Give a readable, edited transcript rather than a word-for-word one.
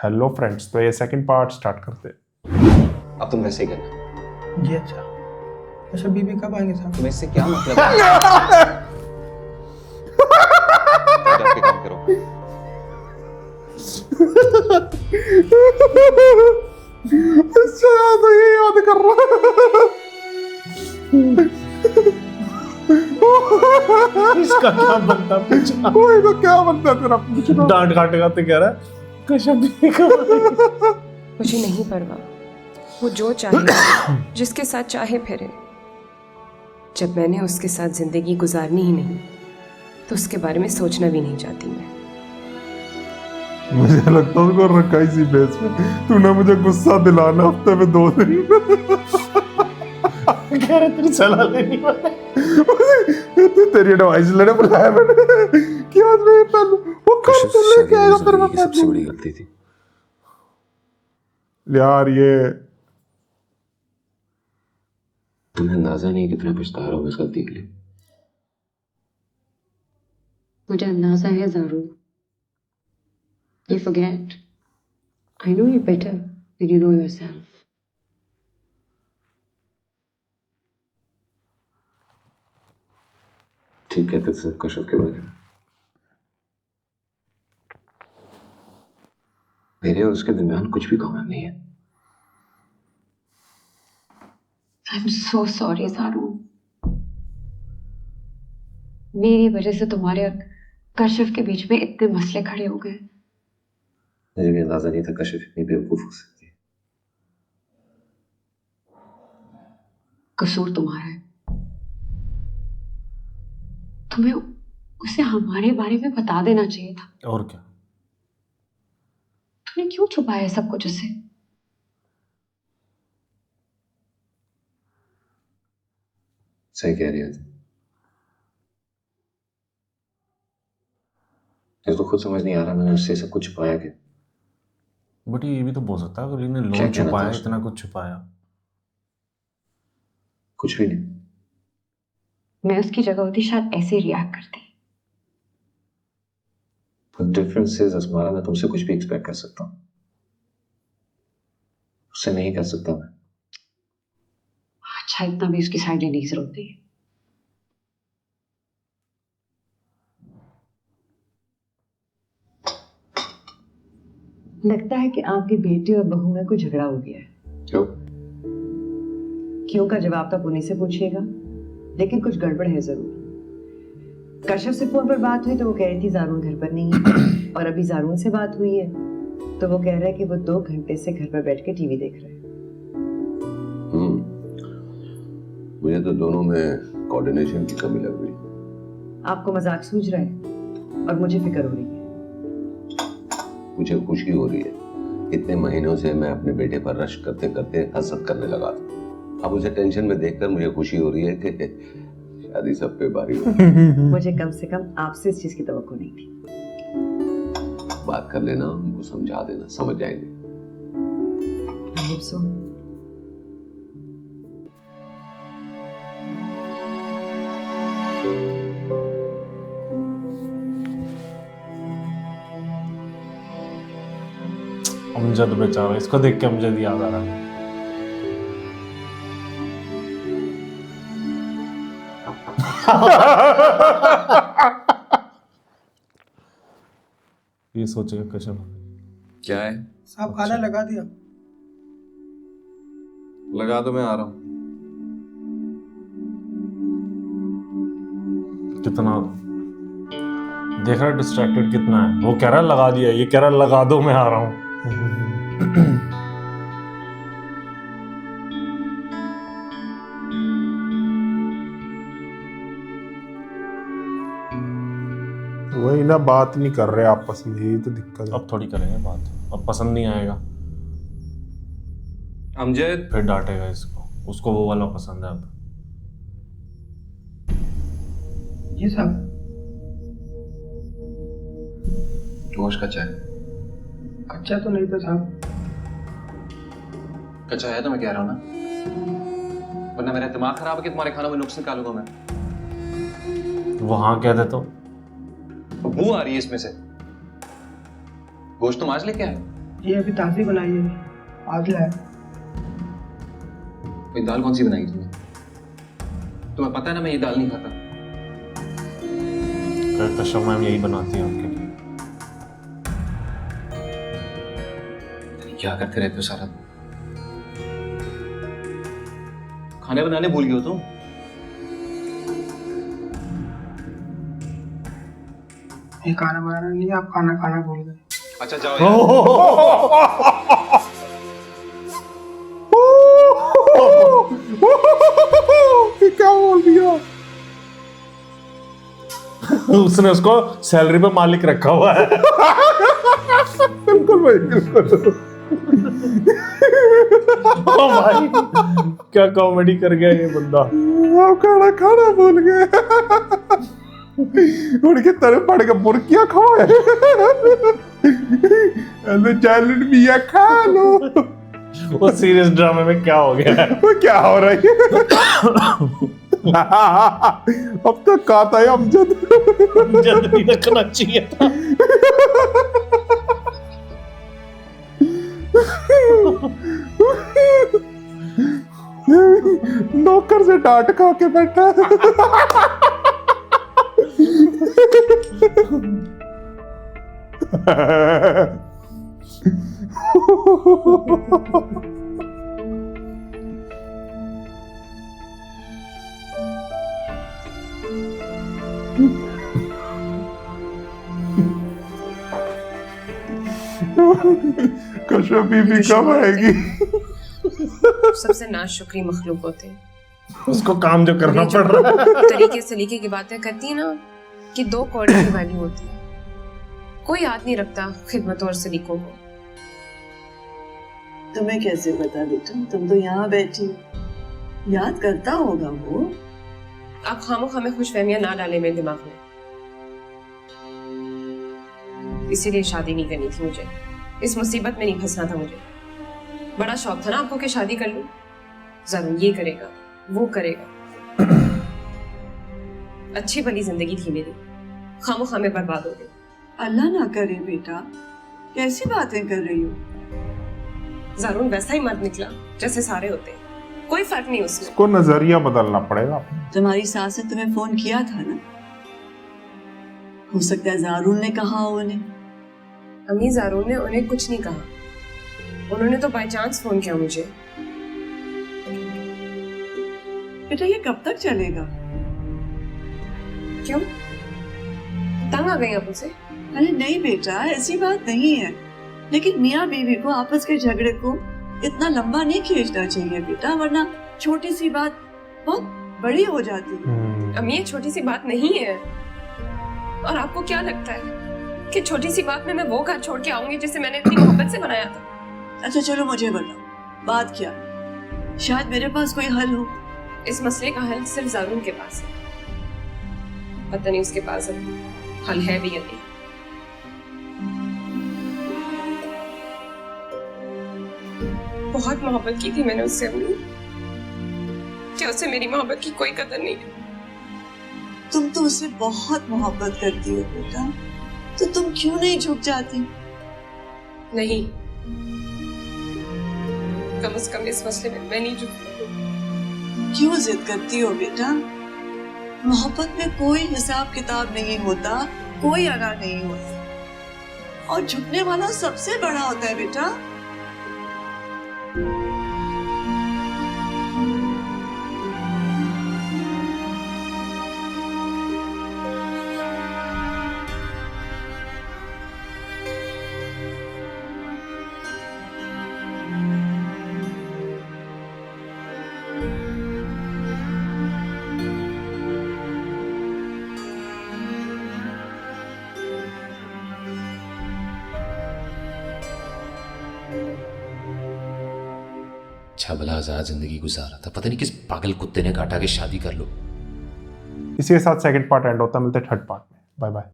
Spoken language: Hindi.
हेलो फ्रेंड्स, तो ये सेकंड पार्ट स्टार्ट करते हैं। अब तुम वैसे ही करना। जी अच्छा। अच्छा बीबी कब आएंगे साहब? तुम्हें इससे क्या मतलब है? जाके काम करो। अच्छा तो ये याद कर रहा इसका क्या बनता पूछना? वही तो क्या बनता तेरा पूछना। डांट काटेगा तो कह रहा है कश्यप भी मुझे नहीं परवाह, वो जो चाहे जिसके साथ चाहे फिरे। जब मैंने उसके साथ जिंदगी गुजारनी ही नहीं तो उसके बारे में सोचना भी नहीं चाहती मैं। मुझे लगता है उसको रखा इसी बेस पे। तूने मुझे गुस्सा दिलाना हफ्ते में 2 दिन। कह रहे तेरी सलाह लेनी वाला। तेरी एडवाइस लेने बुलाया मैंने कि आज मैं पहलू वो कर तो लेके आएगा फिर मैं सबसे बड़ी गलती थी यार। ये तुम्हें अंदाजा नहीं कितना पछता रहा हूँ इस गलती के लिए। मुझे अंदाजा है ज़रूर। You forget. I know you better than you know yourself. ठीक कहते थे कश्यप के बारे में। मेरे और उसके दरमियान कुछ भी कॉमन नहीं है। I'm so sorry, ज़ारू। मेरी वजह से तुम्हारे और कश्यप के बीच में इतने मसले खड़े हो गए। मुझे भी अंदाजा नहीं था कश्यप इतनी बेवकूफ हो सकती है। कसूर तुम्हारा है। तुम्हें उसे हमारे बारे में बता देना चाहिए था। और क्या? तुमने क्यों छुपाया है सब कुछ उससे? सही कह रही है। मुझे तो खुद समझ नहीं आ रहा मैंने उससे सब कुछ छुपाया क्या। बट ये भी तो बोल सकता है अगर इन्हें क्या लोन कहना था छुपाया, उसने? इतना कुछ छुपाया। कुछ भी नहीं। मैं उसकी जगह होती शायद ऐसे रिएक्ट करती। डिफरेंस इज अस्मारा, मैं तुमसे कुछ भी एक्सपेक्ट कर सकता हूँ, उससे नहीं कर सकता मैं। अच्छा इतना भी उसकी साइड लेने की जरूरत नहीं है। लगता है कि आपकी बेटी और बहू में कोई झगड़ा हो गया है। क्यों? क्यों का जवाब तो आप उन्हीं से पूछिएगा, लेकिन कुछ गड़बड़ है जरूर। कश्यप से फोन पर बात हुई तो वो कह रही थी जारून घर पर नहीं है, और अभी जारून से बात हुई है तो वो कह रहा है कि वो 2 घंटे से घर पर बैठ के टीवी देख रहे हैं। मुझे तो दोनों में कोऑर्डिनेशन की कमी लग रही। आपको मजाक सूझ रहा है और मुझे फिक्र हो रही है। मुझे खुशी हो रही है। इतने महीनों से मैं अपने बेटे पर रश करते करते हसद करने लगा था। अब उसे टेंशन में देखकर मुझे खुशी हो रही है कि शादी सब पे बारी हो। मुझे कम से कम आपसे इस चीज की तवक्को नहीं थी। बात कर लेना, उनको समझा देना, समझ जाएंगे। I hope so. अमजद बेचारा, इसको देख के अमजद याद आ रहा है। ये सोचेगा कश्यप। क्या है? साहब खाना लगा दिया। लगा दो, मैं आ रहा हूँ। कितना देख रहा है डिस्ट्रैक्टेड कितना है। वो कह रहा है लगा दिया, ये कह रहा है लगा दो, मैं आ रहा हूँ। वही ना, बात नहीं कर रहे आपस में, यही तो दिक्कत है। अब थोड़ी करेंगे बात, अब पसंद नहीं आएगा अमजद, फिर डांटेगा इसको, उसको वो वाला पसंद है अब। जी साहब। गोश्त का चाय। अच्छा तो नहीं था साहब। कच्चा है तो मैं कह रहा हूँ ना, वरना मेरा दिमाग खराब है कि तुम्हारे खानों में नुक्स निकालूंगा मैं। वो हाँ कह दे तो बू आ रही है इसमें से। गोश्त तुम आज लेके आए? ये अभी ताज़ी बनाई है, आज लाया। ये दाल कौन सी बनाई तुमने? तुम्हें पता है ना मैं ये दाल नहीं खाता। कश्यप मैम यही बनाती है आपके लिए। क्या करते रहते हो सारा दिन? खाने बनाने भूल गए हो तुम? ये खाना बनाना नहीं, आप खाना खाना भूल गए। अच्छा जाओ यार। ये क्या बोल दिया? उसने उसको सैलरी पे मालिक रखा हुआ है। बिल्कुल भाई, बिल्कुल। ओ भाई क्या कॉमेडी कर गया ये बंदा। आप खाना खाना भूल गए। उनके तरफ पड़ के बुर्कियां खाए। सैलेड भी है, खा लो। वो सीरियस ड्रामे में क्या हो गया है? वो क्या हो रहा है? अब तक कहता है अमजद। अमजद नहीं रखना चाहिए था। नौकर से डांट खा के बैठा। कश्यप बीबी कब आएगी? सबसे नाशुक्री मखलूक होते हैं। उसको काम जो करना पड़ रहा है। तरीके सलीके की बातें करती है ना कि 2 कौड़ी की वैल्यू होती है। कोई याद नहीं रखता खिदमतों और सलीकों को। तुम्हें कैसे पता बेटा? तुम तो यहाँ बैठी, याद करता होगा वो। आप खामोखा में खुशफहमियां ना डालें मेरे दिमाग में। इसीलिए शादी नहीं करनी थी मुझे, इस मुसीबत में नहीं फंसना था मुझे। बड़ा शौक था ना आपको कि शादी कर लूं, जरूर ये करेगा वो करेगा। अच्छी भली जिंदगी थी मेरी, खामोखा में बर्बाद हो गई। अल्लाह ना करे बेटा, कैसी बातें कर रही हो? जरूर वैसा ही मर्द निकला जैसे सारे होते हैं, कोई फर्क नहीं उसमें। उसको नजरिया बदलना पड़ेगा। तुम्हारी सास ने तुम्हें फोन किया था ना? हो सकता है जारून ने कहा हो उन्हें। अम्मी जारून ने उन्हें कुछ नहीं कहा, उन्होंने तो बाय चांस फोन किया मुझे। बेटा ये कब तक चलेगा? क्यों, तंग आ गई आप मुझसे? अरे नहीं बेटा, ऐसी बात नहीं है, लेकिन मियाँ बीवी को आपस के झगड़े को इतना लंबा नहीं खींचना चाहिए बेटा, वरना छोटी सी बात बहुत बड़ी हो जाती है। अम्मी ये छोटी सी बात नहीं है। और आपको क्या लगता है कि छोटी सी बात में मैं वो घर छोड़ के आऊंगी जिसे मैंने इतनी मोहब्बत से बनाया था? अच्छा चलो मुझे बताओ बात क्या, शायद मेरे पास कोई हल हो। इस मसले का हल सिर्फ जारून के पास है, पता नहीं उसके पास अब हल है भी या नहीं। बहुत मोहब्बत की थी मैंने उससे अम्मी, कि उसे मेरी मोहब्बत की कोई कदर नहीं है। तुम तो उससे बहुत मोहब्बत करती हो बेटा, तो तुम क्यों नहीं झुक जाती? नहीं, कम से कम इस मसले में मैं नहीं झुकती। क्यों जिद करती हो बेटा? मोहब्बत में कोई हिसाब किताब नहीं होता, कोई अगा नहीं होता, और झुकने वाला सबसे बड़ा होता है बेटा। अच्छा भला आजाद जिंदगी गुजारा था, पता नहीं किस पागल कुत्ते ने काटा के शादी कर लो। इसी के साथ सेकंड पार्ट एंड होता है, मिलते हैं थर्ड पार्ट में। Bye bye.